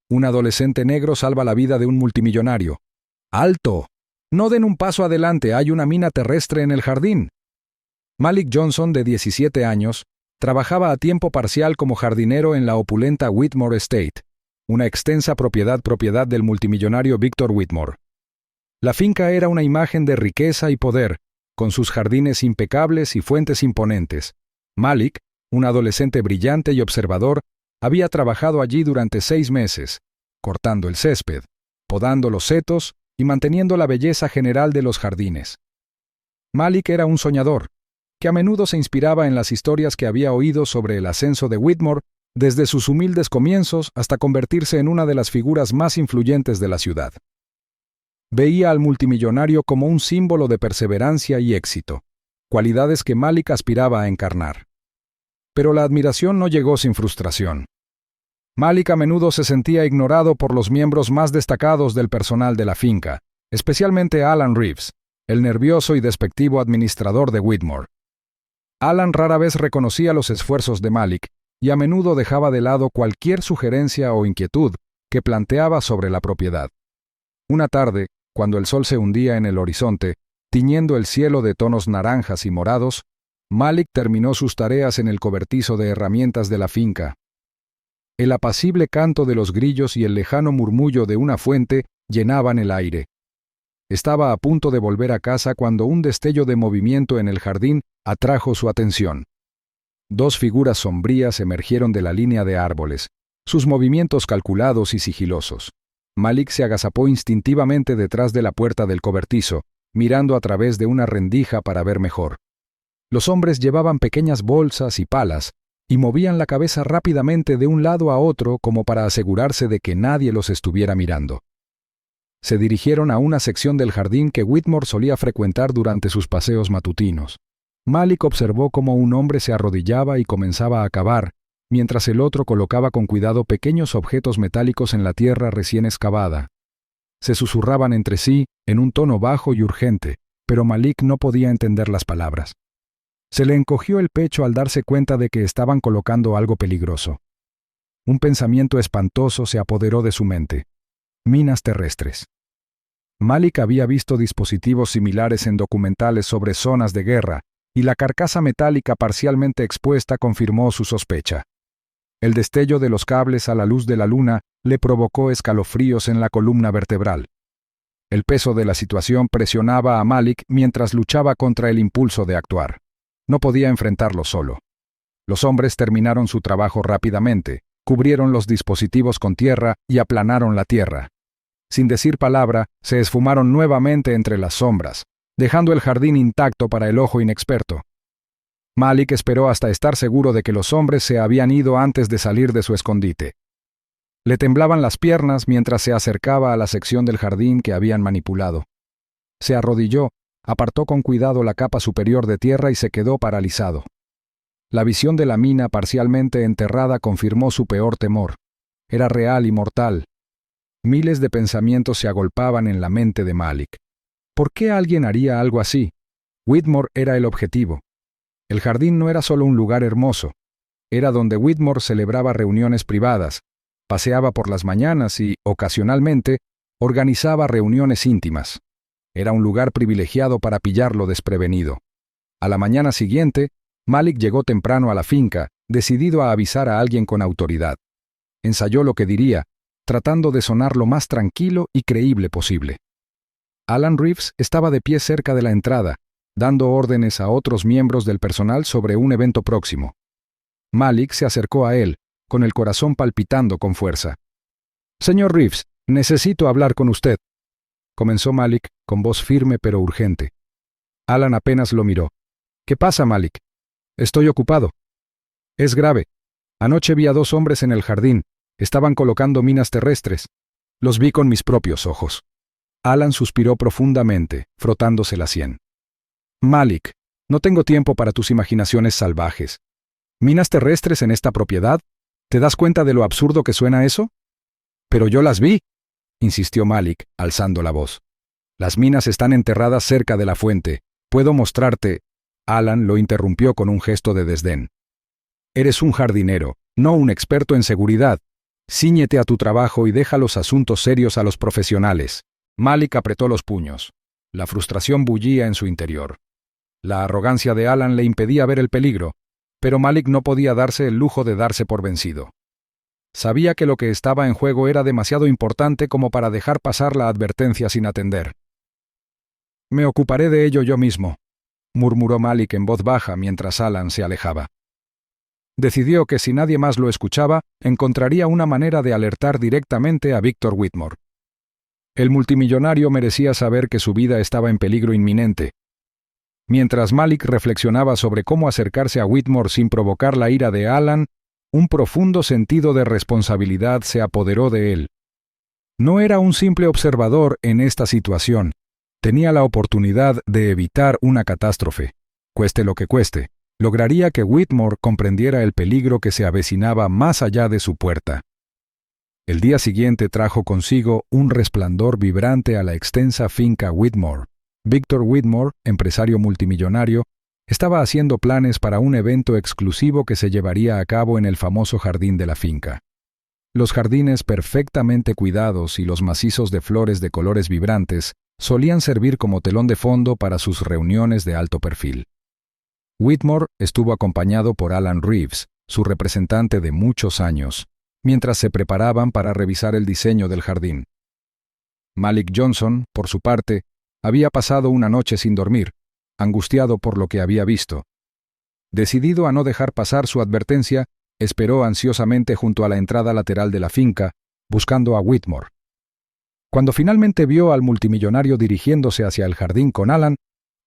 Un adolescente negro salva la vida de un multimillonario. ¡Alto! No den un paso adelante, hay una mina terrestre en el jardín. Malik Johnson, de 17 años, trabajaba a tiempo parcial como jardinero en la opulenta Whitmore Estate, una extensa propiedad del multimillonario Victor Whitmore. La finca era una imagen de riqueza y poder, con sus jardines impecables y fuentes imponentes. Malik, un adolescente brillante y observador, había trabajado allí durante 6 meses, cortando el césped, podando los setos y manteniendo la belleza general de los jardines. Malik era un soñador, que a menudo se inspiraba en las historias que había oído sobre el ascenso de Whitmore desde sus humildes comienzos hasta convertirse en una de las figuras más influyentes de la ciudad. Veía al multimillonario como un símbolo de perseverancia y éxito, cualidades que Malik aspiraba a encarnar. Pero la admiración no llegó sin frustración. Malik a menudo se sentía ignorado por los miembros más destacados del personal de la finca, especialmente Alan Reeves, el nervioso y despectivo administrador de Whitmore. Alan rara vez reconocía los esfuerzos de Malik y a menudo dejaba de lado cualquier sugerencia o inquietud que planteaba sobre la propiedad. Una tarde, cuando el sol se hundía en el horizonte, tiñendo el cielo de tonos naranjas y morados, Malik terminó sus tareas en el cobertizo de herramientas de la finca. El apacible canto de los grillos y el lejano murmullo de una fuente llenaban el aire. Estaba a punto de volver a casa cuando un destello de movimiento en el jardín atrajo su atención. 2 figuras sombrías emergieron de la línea de árboles, sus movimientos calculados y sigilosos. Malik se agazapó instintivamente detrás de la puerta del cobertizo, mirando a través de una rendija para ver mejor. Los hombres llevaban pequeñas bolsas y palas, y movían la cabeza rápidamente de un lado a otro como para asegurarse de que nadie los estuviera mirando. Se dirigieron a una sección del jardín que Whitmore solía frecuentar durante sus paseos matutinos. Malik observó cómo un hombre se arrodillaba y comenzaba a cavar, mientras el otro colocaba con cuidado pequeños objetos metálicos en la tierra recién excavada. Se susurraban entre sí en un tono bajo y urgente, pero Malik no podía entender las palabras. Se le encogió el pecho al darse cuenta de que estaban colocando algo peligroso. Un pensamiento espantoso se apoderó de su mente. Minas terrestres. Malik había visto dispositivos similares en documentales sobre zonas de guerra, y la carcasa metálica parcialmente expuesta confirmó su sospecha. El destello de los cables a la luz de la luna le provocó escalofríos en la columna vertebral. El peso de la situación presionaba a Malik mientras luchaba contra el impulso de actuar. No podía enfrentarlo solo. Los hombres terminaron su trabajo rápidamente, cubrieron los dispositivos con tierra y aplanaron la tierra. Sin decir palabra, se esfumaron nuevamente entre las sombras, dejando el jardín intacto para el ojo inexperto. Malik esperó hasta estar seguro de que los hombres se habían ido antes de salir de su escondite. Le temblaban las piernas mientras se acercaba a la sección del jardín que habían manipulado. Se arrodilló, apartó con cuidado la capa superior de tierra y se quedó paralizado. La visión de la mina parcialmente enterrada confirmó su peor temor. Era real y mortal. Miles de pensamientos se agolpaban en la mente de Malik. ¿Por qué alguien haría algo así? Whitmore era el objetivo. El jardín no era solo un lugar hermoso. Era donde Whitmore celebraba reuniones privadas, paseaba por las mañanas y, ocasionalmente, organizaba reuniones íntimas. Era un lugar privilegiado para pillarlo desprevenido. A la mañana siguiente, Malik llegó temprano a la finca, decidido a avisar a alguien con autoridad. Ensayó lo que diría, tratando de sonar lo más tranquilo y creíble posible. Alan Reeves estaba de pie cerca de la entrada, dando órdenes a otros miembros del personal sobre un evento próximo. Malik se acercó a él, con el corazón palpitando con fuerza. «Señor Reeves, necesito hablar con usted», comenzó Malik con voz firme pero urgente. Alan apenas lo miró. «¿Qué pasa, Malik?» «Estoy ocupado». «Es grave. Anoche vi a 2 hombres en el jardín. Estaban colocando minas terrestres. Los vi con mis propios ojos». Alan suspiró profundamente, frotándose la sien. «Malik, no tengo tiempo para tus imaginaciones salvajes. ¿Minas terrestres en esta propiedad? ¿Te das cuenta de lo absurdo que suena eso?» «Pero yo las vi», insistió Malik, alzando la voz. «Las minas están enterradas cerca de la fuente. Puedo mostrarte». Alan lo interrumpió con un gesto de desdén. «Eres un jardinero, no un experto en seguridad. Cíñete a tu trabajo y deja los asuntos serios a los profesionales. Malik apretó los puños. La frustración bullía en su interior. La arrogancia de Alan le impedía ver el peligro, pero Malik no podía darse el lujo de darse por vencido. Sabía que lo que estaba en juego era demasiado importante como para dejar pasar la advertencia sin atender. «Me ocuparé de ello yo mismo», murmuró Malik en voz baja mientras Alan se alejaba. Decidió que si nadie más lo escuchaba, encontraría una manera de alertar directamente a Victor Whitmore. El multimillonario merecía saber que su vida estaba en peligro inminente. Mientras Malik reflexionaba sobre cómo acercarse a Whitmore sin provocar la ira de Alan, un profundo sentido de responsabilidad se apoderó de él. No era un simple observador en esta situación. Tenía la oportunidad de evitar una catástrofe. Cueste lo que cueste, lograría que Whitmore comprendiera el peligro que se avecinaba más allá de su puerta. El día siguiente trajo consigo un resplandor vibrante a la extensa finca Whitmore. Victor Whitmore, empresario multimillonario, estaba haciendo planes para un evento exclusivo que se llevaría a cabo en el famoso jardín de la finca. Los jardines perfectamente cuidados y los macizos de flores de colores vibrantes solían servir como telón de fondo para sus reuniones de alto perfil. Whitmore estuvo acompañado por Alan Reeves, su representante de muchos años, mientras se preparaban para revisar el diseño del jardín. Malik Johnson, por su parte, había pasado una noche sin dormir, angustiado por lo que había visto. Decidido a no dejar pasar su advertencia, esperó ansiosamente junto a la entrada lateral de la finca, buscando a Whitmore. Cuando finalmente vio al multimillonario dirigiéndose hacia el jardín con Alan,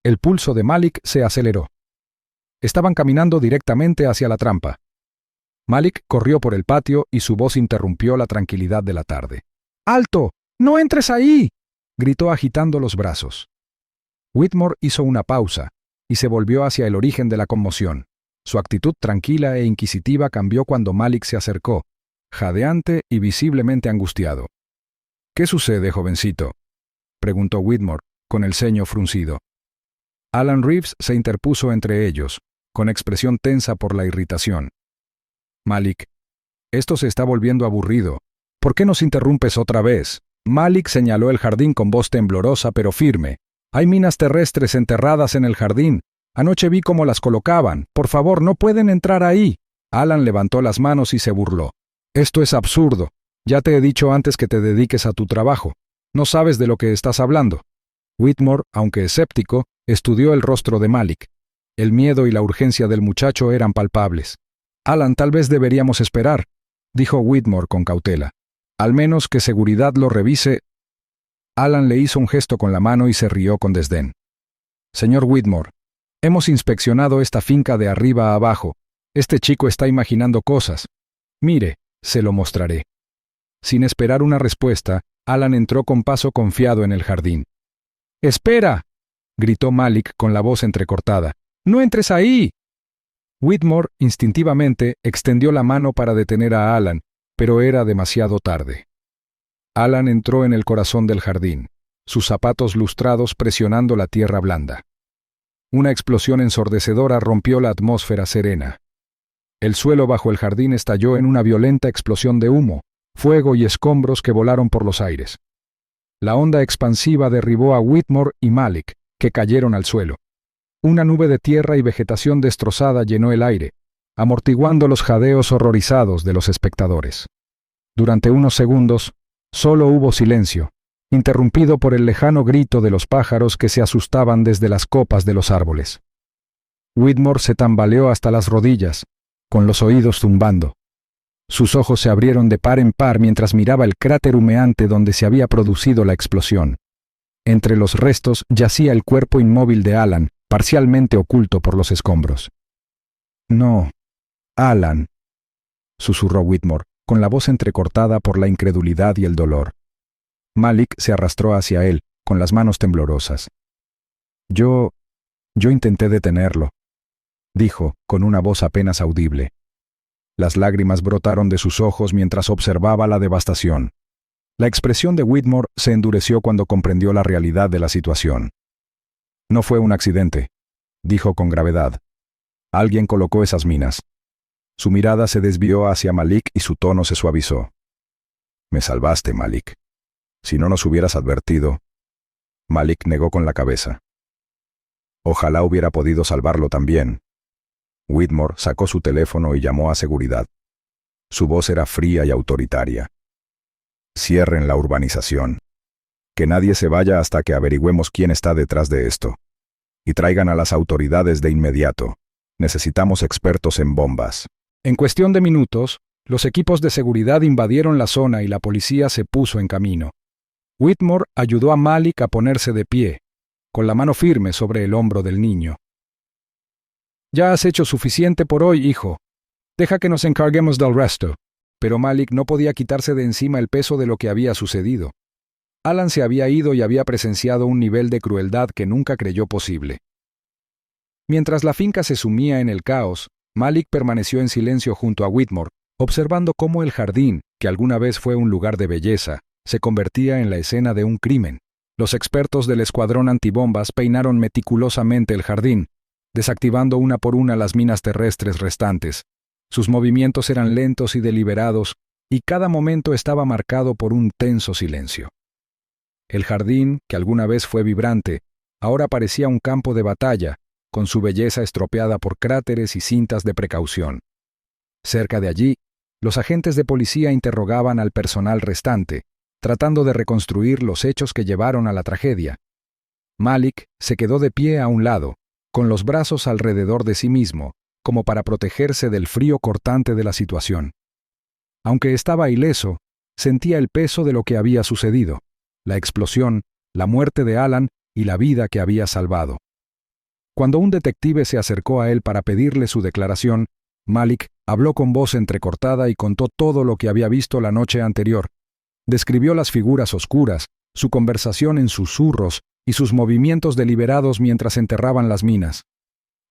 el pulso de Malik se aceleró. Estaban caminando directamente hacia la trampa. Malik corrió por el patio y su voz interrumpió la tranquilidad de la tarde. «¡Alto! ¡No entres ahí!», gritó agitando los brazos. Whitmore hizo una pausa y se volvió hacia el origen de la conmoción. Su actitud tranquila e inquisitiva cambió cuando Malik se acercó, jadeante y visiblemente angustiado. «¿Qué sucede, jovencito?», preguntó Whitmore, con el ceño fruncido. Alan Reeves se interpuso entre ellos, con expresión tensa por la irritación. «Malik, esto se está volviendo aburrido. ¿Por qué nos interrumpes otra vez?». Malik señaló el jardín con voz temblorosa pero firme. «Hay minas terrestres enterradas en el jardín. Anoche vi cómo las colocaban. Por favor, no pueden entrar ahí». Alan levantó las manos y se burló. «Esto es absurdo. Ya te he dicho antes que te dediques a tu trabajo. No sabes de lo que estás hablando». Whitmore, aunque escéptico, estudió el rostro de Malik. El miedo y la urgencia del muchacho eran palpables. «Alan, tal vez deberíamos esperar», dijo Whitmore con cautela. «Al menos que seguridad lo revise». Alan le hizo un gesto con la mano y se rió con desdén. «Señor Whitmore, hemos inspeccionado esta finca de arriba a abajo. Este chico está imaginando cosas. Mire, se lo mostraré». Sin esperar una respuesta, Alan entró con paso confiado en el jardín. «¡Espera!», gritó Malik con la voz entrecortada. «¡No entres ahí!». Whitmore, instintivamente, extendió la mano para detener a Alan, pero era demasiado tarde. Alan entró en el corazón del jardín, sus zapatos lustrados presionando la tierra blanda. Una explosión ensordecedora rompió la atmósfera serena. El suelo bajo el jardín estalló en una violenta explosión de humo, fuego y escombros que volaron por los aires. La onda expansiva derribó a Whitmore y Malik, que cayeron al suelo. Una nube de tierra y vegetación destrozada llenó el aire, amortiguando los jadeos horrorizados de los espectadores. Durante unos segundos, solo hubo silencio, interrumpido por el lejano grito de los pájaros que se asustaban desde las copas de los árboles. Whitmore se tambaleó hasta las rodillas, con los oídos zumbando. Sus ojos se abrieron de par en par mientras miraba el cráter humeante donde se había producido la explosión. Entre los restos yacía el cuerpo inmóvil de Alan, parcialmente oculto por los escombros. «No, Alan», susurró Whitmore, con la voz entrecortada por la incredulidad y el dolor. Malik se arrastró hacia él, con las manos temblorosas. Yo intenté detenerlo», dijo, con una voz apenas audible. Las lágrimas brotaron de sus ojos mientras observaba la devastación. La expresión de Whitmore se endureció cuando comprendió la realidad de la situación. «No fue un accidente», dijo con gravedad. «Alguien colocó esas minas». Su mirada se desvió hacia Malik y su tono se suavizó. Me salvaste, Malik. Si no nos hubieras advertido. Malik negó con la cabeza. Ojalá hubiera podido salvarlo también. Whitmore sacó su teléfono y llamó a seguridad. Su voz era fría y autoritaria. Cierren la urbanización. Que nadie se vaya hasta que averigüemos quién está detrás de esto. Y traigan a las autoridades de inmediato. Necesitamos expertos en bombas. En cuestión de minutos, los equipos de seguridad invadieron la zona y la policía se puso en camino. Whitmore ayudó a Malik a ponerse de pie, con la mano firme sobre el hombro del niño. «Ya has hecho suficiente por hoy, hijo. Deja que nos encarguemos del resto». Pero Malik no podía quitarse de encima el peso de lo que había sucedido. Alan se había ido y había presenciado un nivel de crueldad que nunca creyó posible. Mientras la finca se sumía en el caos, Malik permaneció en silencio junto a Whitmore, observando cómo el jardín, que alguna vez fue un lugar de belleza, se convertía en la escena de un crimen. Los expertos del escuadrón antibombas peinaron meticulosamente el jardín, desactivando una por una las minas terrestres restantes. Sus movimientos eran lentos y deliberados, y cada momento estaba marcado por un tenso silencio. El jardín, que alguna vez fue vibrante, ahora parecía un campo de batalla, con su belleza estropeada por cráteres y cintas de precaución. Cerca de allí, los agentes de policía interrogaban al personal restante, tratando de reconstruir los hechos que llevaron a la tragedia. Malik se quedó de pie a un lado, con los brazos alrededor de sí mismo, como para protegerse del frío cortante de la situación. Aunque estaba ileso, sentía el peso de lo que había sucedido, la explosión, la muerte de Alan y la vida que había salvado. Cuando un detective se acercó a él para pedirle su declaración, Malik habló con voz entrecortada y contó todo lo que había visto la noche anterior. Describió las figuras oscuras, su conversación en susurros y sus movimientos deliberados mientras enterraban las minas.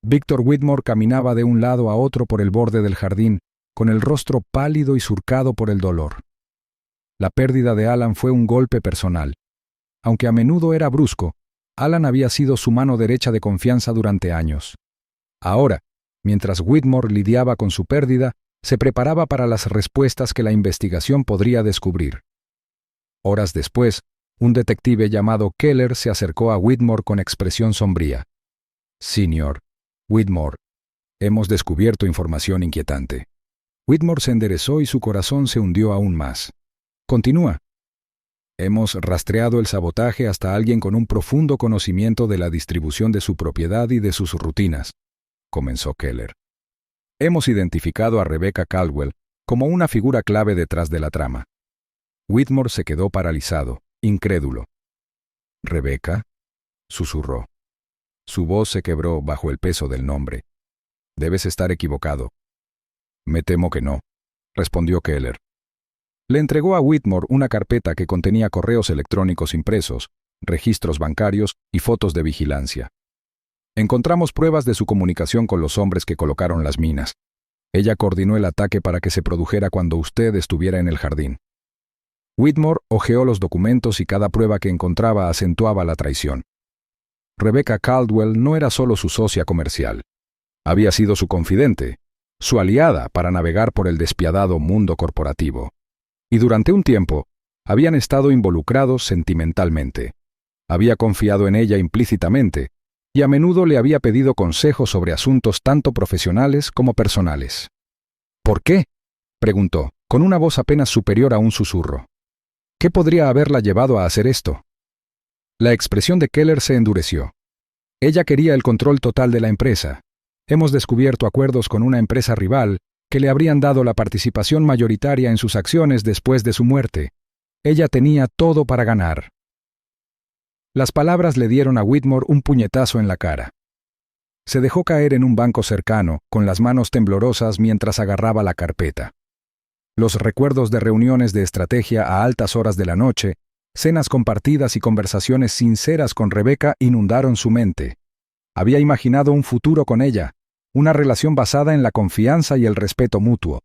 Victor Whitmore caminaba de un lado a otro por el borde del jardín, con el rostro pálido y surcado por el dolor. La pérdida de Alan fue un golpe personal. Aunque a menudo era brusco, Alan había sido su mano derecha de confianza durante años. Ahora, mientras Whitmore lidiaba con su pérdida, se preparaba para las respuestas que la investigación podría descubrir. Horas después, un detective llamado Keller se acercó a Whitmore con expresión sombría. «Señor Whitmore, hemos descubierto información inquietante». Whitmore se enderezó y su corazón se hundió aún más. «Continúa». «Hemos rastreado el sabotaje hasta alguien con un profundo conocimiento de la distribución de su propiedad y de sus rutinas», comenzó Keller. «Hemos identificado a Rebecca Caldwell como una figura clave detrás de la trama». Whitmore se quedó paralizado, incrédulo. «¿Rebecca?», susurró. Su voz se quebró bajo el peso del nombre. «Debes estar equivocado». «Me temo que no», respondió Keller. Le entregó a Whitmore una carpeta que contenía correos electrónicos impresos, registros bancarios y fotos de vigilancia. «Encontramos pruebas de su comunicación con los hombres que colocaron las minas. Ella coordinó el ataque para que se produjera cuando usted estuviera en el jardín». Whitmore hojeó los documentos y cada prueba que encontraba acentuaba la traición. Rebecca Caldwell no era solo su socia comercial. Había sido su confidente, su aliada para navegar por el despiadado mundo corporativo. Y durante un tiempo, habían estado involucrados sentimentalmente. Había confiado en ella implícitamente, y a menudo le había pedido consejos sobre asuntos tanto profesionales como personales. «¿Por qué?», preguntó, con una voz apenas superior a un susurro. «¿Qué podría haberla llevado a hacer esto?». La expresión de Keller se endureció. «Ella quería el control total de la empresa. Hemos descubierto acuerdos con una empresa rival que le habrían dado la participación mayoritaria en sus acciones después de su muerte. Ella tenía todo para ganar». Las palabras le dieron a Whitmore un puñetazo en la cara. Se dejó caer en un banco cercano, con las manos temblorosas mientras agarraba la carpeta. Los recuerdos de reuniones de estrategia a altas horas de la noche, cenas compartidas y conversaciones sinceras con Rebecca inundaron su mente. Había imaginado un futuro con ella, una relación basada en la confianza y el respeto mutuo.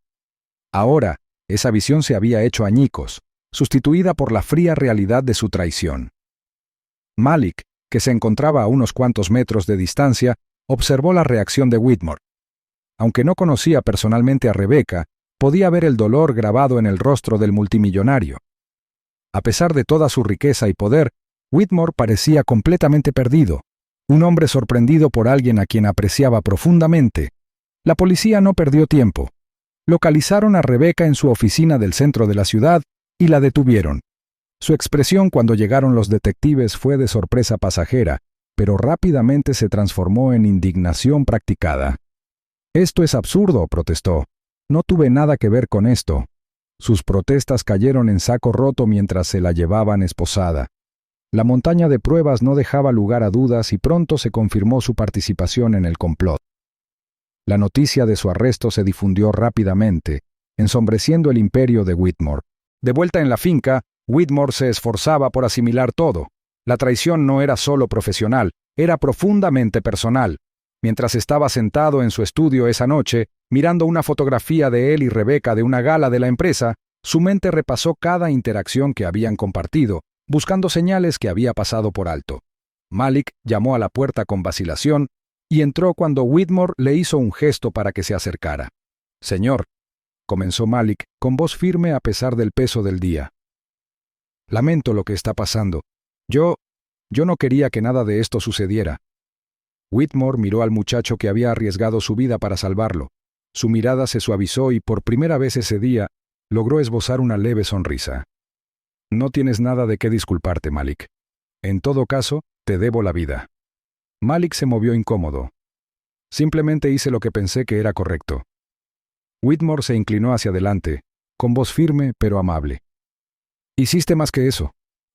Ahora, esa visión se había hecho añicos, sustituida por la fría realidad de su traición. Malik, que se encontraba a unos cuantos metros de distancia, observó la reacción de Whitmore. Aunque no conocía personalmente a Rebecca, podía ver el dolor grabado en el rostro del multimillonario. A pesar de toda su riqueza y poder, Whitmore parecía completamente perdido, un hombre sorprendido por alguien a quien apreciaba profundamente. La policía no perdió tiempo. Localizaron a Rebecca en su oficina del centro de la ciudad y la detuvieron. Su expresión cuando llegaron los detectives fue de sorpresa pasajera, pero rápidamente se transformó en indignación practicada. «Esto es absurdo», protestó. «No tuve nada que ver con esto». Sus protestas cayeron en saco roto mientras se la llevaban esposada. La montaña de pruebas no dejaba lugar a dudas y pronto se confirmó su participación en el complot. La noticia de su arresto se difundió rápidamente, ensombreciendo el imperio de Whitmore. De vuelta en la finca, Whitmore se esforzaba por asimilar todo. La traición no era solo profesional, era profundamente personal. Mientras estaba sentado en su estudio esa noche, mirando una fotografía de él y Rebecca de una gala de la empresa, su mente repasó cada interacción que habían compartido, buscando señales que había pasado por alto. Malik llamó a la puerta con vacilación y entró cuando Whitmore le hizo un gesto para que se acercara. «Señor», comenzó Malik, con voz firme a pesar del peso del día. «Lamento lo que está pasando. Yo no quería que nada de esto sucediera». Whitmore miró al muchacho que había arriesgado su vida para salvarlo. Su mirada se suavizó y por primera vez ese día logró esbozar una leve sonrisa. «No tienes nada de qué disculparte, Malik. En todo caso, te debo la vida». Malik se movió incómodo. «Simplemente hice lo que pensé que era correcto». Whitmore se inclinó hacia adelante, con voz firme pero amable. «Hiciste más que eso.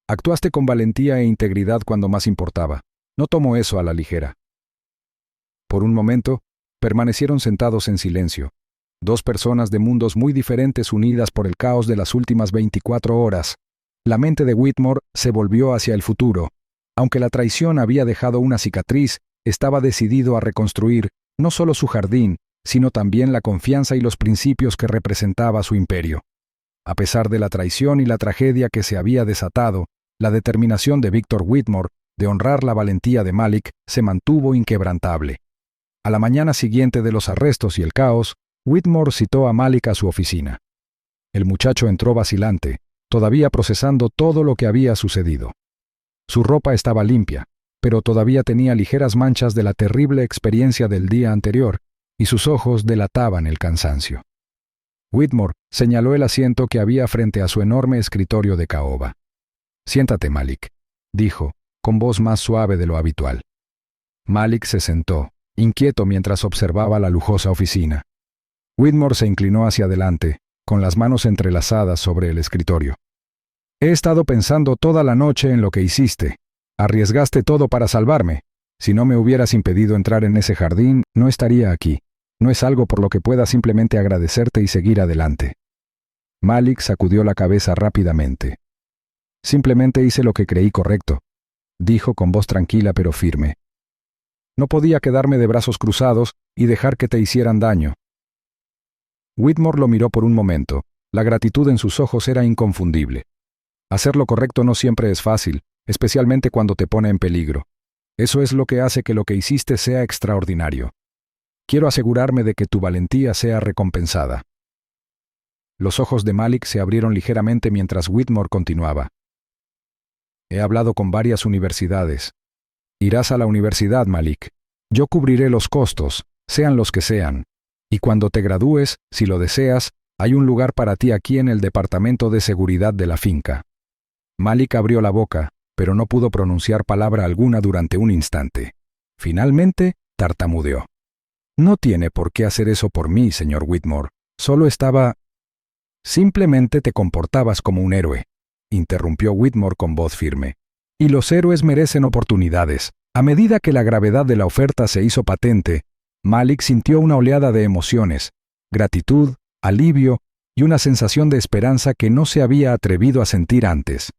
Actuaste con valentía e integridad cuando más importaba. No tomo eso a la ligera». Por un momento, permanecieron sentados en silencio. Dos personas de mundos muy diferentes unidas por el caos de las últimas 24 horas. La mente de Whitmore se volvió hacia el futuro. Aunque la traición había dejado una cicatriz, estaba decidido a reconstruir no solo su jardín, sino también la confianza y los principios que representaba su imperio. A pesar de la traición y la tragedia que se había desatado, la determinación de Victor Whitmore de honrar la valentía de Malik se mantuvo inquebrantable. A la mañana siguiente de los arrestos y el caos, Whitmore citó a Malik a su oficina. El muchacho entró vacilante, todavía procesando todo lo que había sucedido. Su ropa estaba limpia, pero todavía tenía ligeras manchas de la terrible experiencia del día anterior, y sus ojos delataban el cansancio. Whitmore señaló el asiento que había frente a su enorme escritorio de caoba. «Siéntate, Malik», dijo, con voz más suave de lo habitual. Malik se sentó, inquieto mientras observaba la lujosa oficina. Whitmore se inclinó hacia adelante, con las manos entrelazadas sobre el escritorio. «He estado pensando toda la noche en lo que hiciste. Arriesgaste todo para salvarme. Si no me hubieras impedido entrar en ese jardín, no estaría aquí. No es algo por lo que pueda simplemente agradecerte y seguir adelante». Malik sacudió la cabeza rápidamente. «Simplemente hice lo que creí correcto», dijo con voz tranquila pero firme. «No podía quedarme de brazos cruzados y dejar que te hicieran daño». Whitmore lo miró por un momento. La gratitud en sus ojos era inconfundible. Hacer lo correcto no siempre es fácil, especialmente cuando te pone en peligro. Eso es lo que hace que lo que hiciste sea extraordinario. Quiero asegurarme de que tu valentía sea recompensada». Los ojos de Malik se abrieron ligeramente mientras Whitmore continuaba. «He hablado con varias universidades. Irás a la universidad, Malik. Yo cubriré los costos, sean los que sean. Y cuando te gradúes, si lo deseas, hay un lugar para ti aquí en el departamento de seguridad de la finca». Malik abrió la boca, pero no pudo pronunciar palabra alguna durante un instante. Finalmente, tartamudeó. «No tiene por qué hacer eso por mí, señor Whitmore. Solo estaba...» «Simplemente te comportabas como un héroe», interrumpió Whitmore con voz firme. «Y los héroes merecen oportunidades». A medida que la gravedad de la oferta se hizo patente, Malik sintió una oleada de emociones, gratitud, alivio y una sensación de esperanza que no se había atrevido a sentir antes.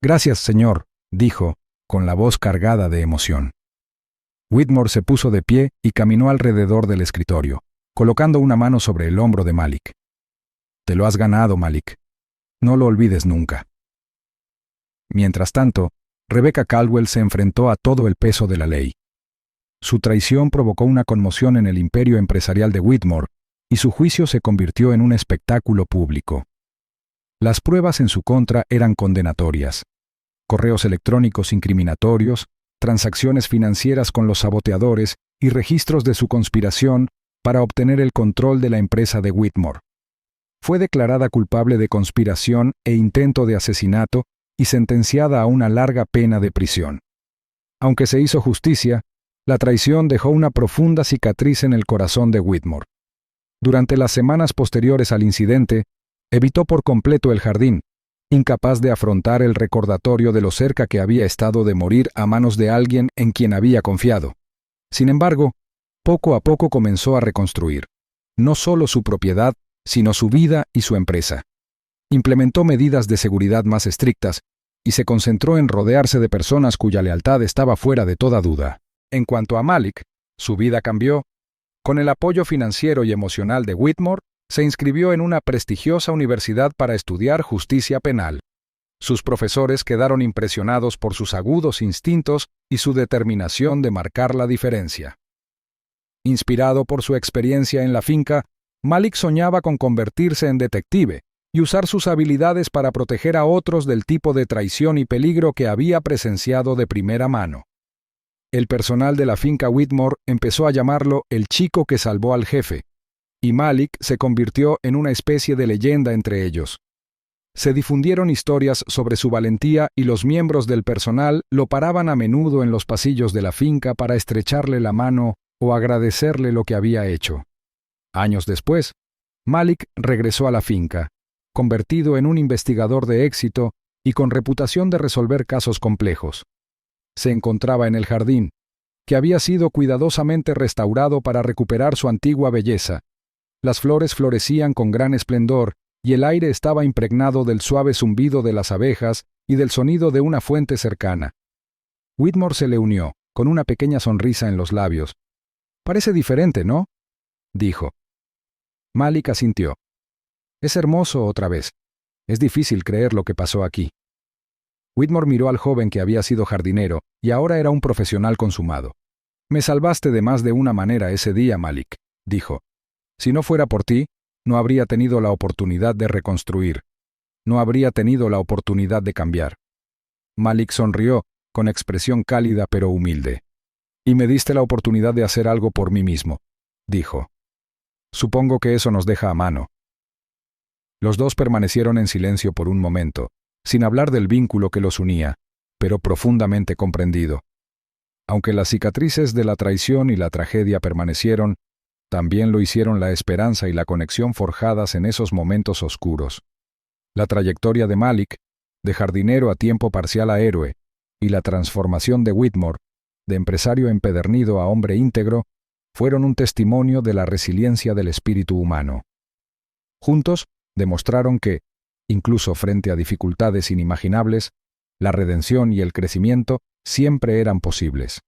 «Gracias, señor», dijo, con la voz cargada de emoción. Whitmore se puso de pie y caminó alrededor del escritorio, colocando una mano sobre el hombro de Malik. «Te lo has ganado, Malik. No lo olvides nunca». Mientras tanto, Rebecca Caldwell se enfrentó a todo el peso de la ley. Su traición provocó una conmoción en el imperio empresarial de Whitmore, y su juicio se convirtió en un espectáculo público. Las pruebas en su contra eran condenatorias. Correos electrónicos incriminatorios, transacciones financieras con los saboteadores y registros de su conspiración para obtener el control de la empresa de Whitmore. Fue declarada culpable de conspiración e intento de asesinato y sentenciada a una larga pena de prisión. Aunque se hizo justicia, la traición dejó una profunda cicatriz en el corazón de Whitmore. Durante las semanas posteriores al incidente, evitó por completo el jardín, incapaz de afrontar el recordatorio de lo cerca que había estado de morir a manos de alguien en quien había confiado. Sin embargo, poco a poco comenzó a reconstruir, no solo su propiedad, sino su vida y su empresa. Implementó medidas de seguridad más estrictas y se concentró en rodearse de personas cuya lealtad estaba fuera de toda duda. En cuanto a Malik, su vida cambió. Con el apoyo financiero y emocional de Whitmore, se inscribió en una prestigiosa universidad para estudiar justicia penal. Sus profesores quedaron impresionados por sus agudos instintos y su determinación de marcar la diferencia. Inspirado por su experiencia en la finca, Malik soñaba con convertirse en detective y usar sus habilidades para proteger a otros del tipo de traición y peligro que había presenciado de primera mano. El personal de la finca Whitmore empezó a llamarlo el chico que salvó al jefe, y Malik se convirtió en una especie de leyenda entre ellos. Se difundieron historias sobre su valentía y los miembros del personal lo paraban a menudo en los pasillos de la finca para estrecharle la mano o agradecerle lo que había hecho. Años después, Malik regresó a la finca, convertido en un investigador de éxito y con reputación de resolver casos complejos. Se encontraba en el jardín, que había sido cuidadosamente restaurado para recuperar su antigua belleza. Las flores florecían con gran esplendor y el aire estaba impregnado del suave zumbido de las abejas y del sonido de una fuente cercana. Whitmore se le unió, con una pequeña sonrisa en los labios. «Parece diferente, ¿no?», dijo. Malik asintió. «Es hermoso otra vez. Es difícil creer lo que pasó aquí». Whitmore miró al joven que había sido jardinero y ahora era un profesional consumado. «Me salvaste de más de una manera ese día, Malik», dijo. «Si no fuera por ti, no habría tenido la oportunidad de reconstruir. No habría tenido la oportunidad de cambiar». Malik sonrió, con expresión cálida pero humilde. «Y me diste la oportunidad de hacer algo por mí mismo», dijo. «Supongo que eso nos deja a mano». Los dos permanecieron en silencio por un momento, sin hablar del vínculo que los unía, pero profundamente comprendido. Aunque las cicatrices de la traición y la tragedia permanecieron, también lo hicieron la esperanza y la conexión forjadas en esos momentos oscuros. La trayectoria de Malik, de jardinero a tiempo parcial a héroe, y la transformación de Whitmore, de empresario empedernido a hombre íntegro, fueron un testimonio de la resiliencia del espíritu humano. Juntos demostraron que, incluso frente a dificultades inimaginables, la redención y el crecimiento siempre eran posibles.